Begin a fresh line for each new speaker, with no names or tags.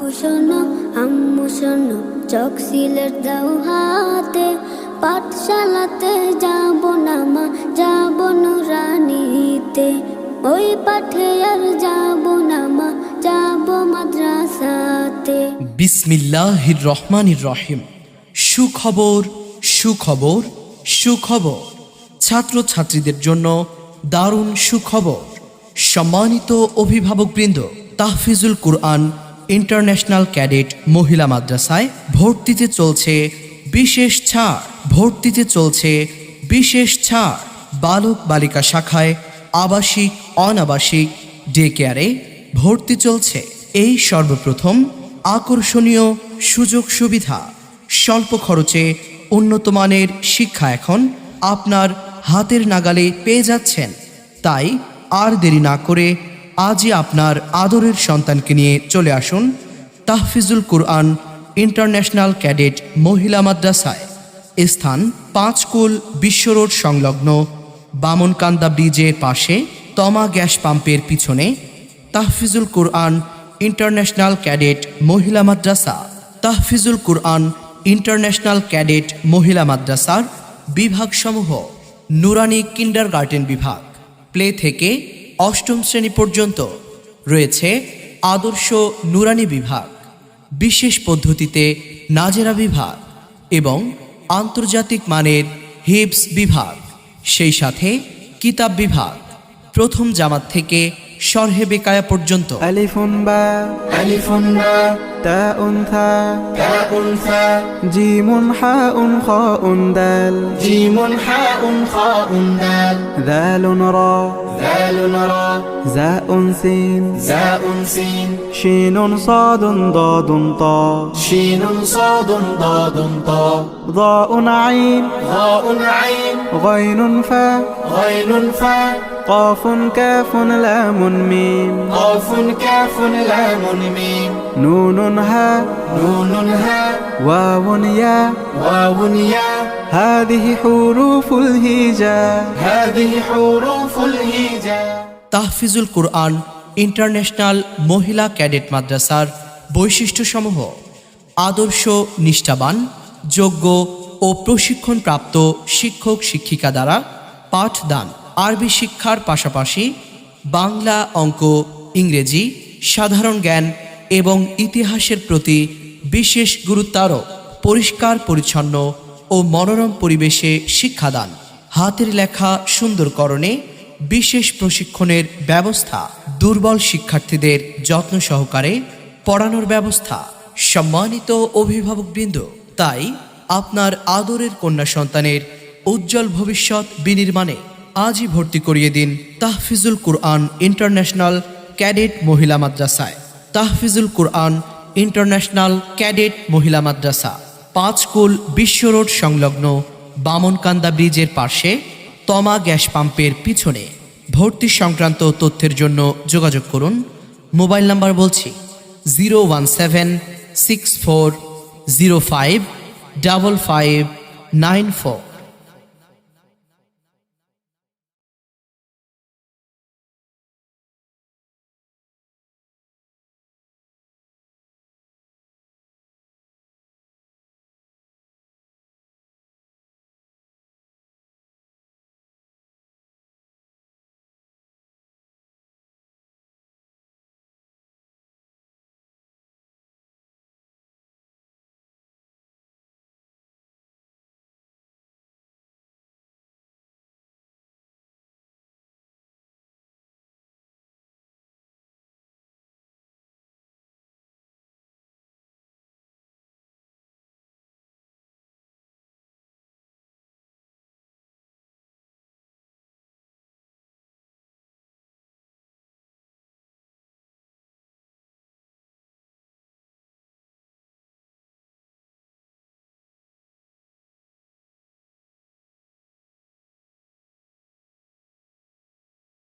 আব্বু শোনো আম্মু শোনো চোখ সিলেট দাও হাতে, পাঠশালাতে যাব না মা যাব নুরানিতে, ওই পাঠে আর যাব না মা যাব মাদ্রাসাতে।
বিসমিল্লাহির রহমানির রহিম। সুখবর সুখবর সুখবর, ছাত্রছাত্রীদের জন্য দারুণ সুখবর। সম্মানিত অভিভাবকবৃন্দ, তাহফিজুল কুরআন ইন্টারন্যাশনাল ক্যাডেট মহিলা মাদ্রাসায় ভর্তিতে চলছে বিশেষ ছাড়। ভর্তিতে চলছে বিশেষ ছাড়। বালক বালিকা শাখায় আবাসিক অনাবাসিক ডে কেয়ারে ভর্তি চলছে। এই সর্বপ্রথম আকর্ষণীয় সুযোগ সুবিধা। স্বল্প খরচে উন্নত মানের শিক্ষা এখন আপনার হাতের নাগালে পেয়ে যাচ্ছেন। তাই আর দেরি না করে আজই আপনার আদরের সন্তানকে নিয়ে চলে আসুন তাহফিজুল কুরআন ইন্টারন্যাশনাল ক্যাডেট মহিলা মাদ্রাসায়। স্থান 5 কুল বিশ্ব রোড সংলগ্ন বামনকান্দা ব্রিজের পাশে, তমা গ্যাস পাম্পের পিছনে। তাহফিজুল কুরআন ইন্টারন্যাশনাল ক্যাডেট মহিলা মাদ্রাসা। তাহফিজুল কুরআন ইন্টারন্যাশনাল ক্যাডেট মহিলা মাদ্রাসার বিভাগসমূহ: নুরানি কিন্ডারগার্টেন বিভাগ, প্লে থেকে 8ম শ্রেণী পর্যন্ত। রয়েছে আদর্শ নুরানি বিভাগ, বিশেষ পদ্ধতিতে নাজেরা বিভাগ এবং আন্তর্জাতিক মানের হিপস বিভাগ, সেই সাথে কিতাব বিভাগ। প্রথম জামাত থেকে শরহে বেকায়া পর্যন্ত।
আলিফুন বা তাউন থা জিমুন হাউন খাউন দাল দালুন রা জাউন সিন শিনুন সাদুন দাদুন তা ضاء عين غين فا قاف كاف لام ميم نون ها واو يا هذه حروف الهجاء
তাহফিজুল কুরআন ইন্টারন্যাশনাল মহিলা ক্যাডেট মাদ্রাসার বৈশিষ্ট্যসমূহ: আদর্শ নিষ্ঠাবান, যোগ্য ও প্রশিক্ষণপ্রাপ্ত শিক্ষক শিক্ষিকা দ্বারা পাঠদান। আরবি শিক্ষার পাশাপাশি বাংলা, অঙ্ক, ইংরেজি, সাধারণ জ্ঞান এবং ইতিহাসের প্রতি বিশেষ গুরুত্বারোপ। পরিষ্কার পরিচ্ছন্ন ও মনোরম পরিবেশে শিক্ষাদান। হাতের লেখা সুন্দরকরণে বিশেষ প্রশিক্ষণের ব্যবস্থা। দুর্বল শিক্ষার্থীদের যত্ন সহকারে পড়ানোর ব্যবস্থা। সম্মানিত অভিভাবকবৃন্দ, তাই আপনার আদরের কন্যা সন্তানের উজ্জ্বল ভবিষ্যৎ বিনির্মাণে আজই ভর্তি করিয়ে দিন তাহফিজুল কুরআন ইন্টারন্যাশনাল ক্যাডেট মহিলা মাদ্রাসায়। তাহফিজুল কুরআন ইন্টারন্যাশনাল ক্যাডেট মহিলা মাদ্রাসা, 5 কুল বিশ্ব রোড সংলগ্ন বামনকান্দা ব্রিজের পাশে, তমা গ্যাস পাম্পের পিছনে। ভর্তি সংক্রান্ত তথ্যের জন্য যোগাযোগ করুন। মোবাইল নাম্বার বলছি 01764055594।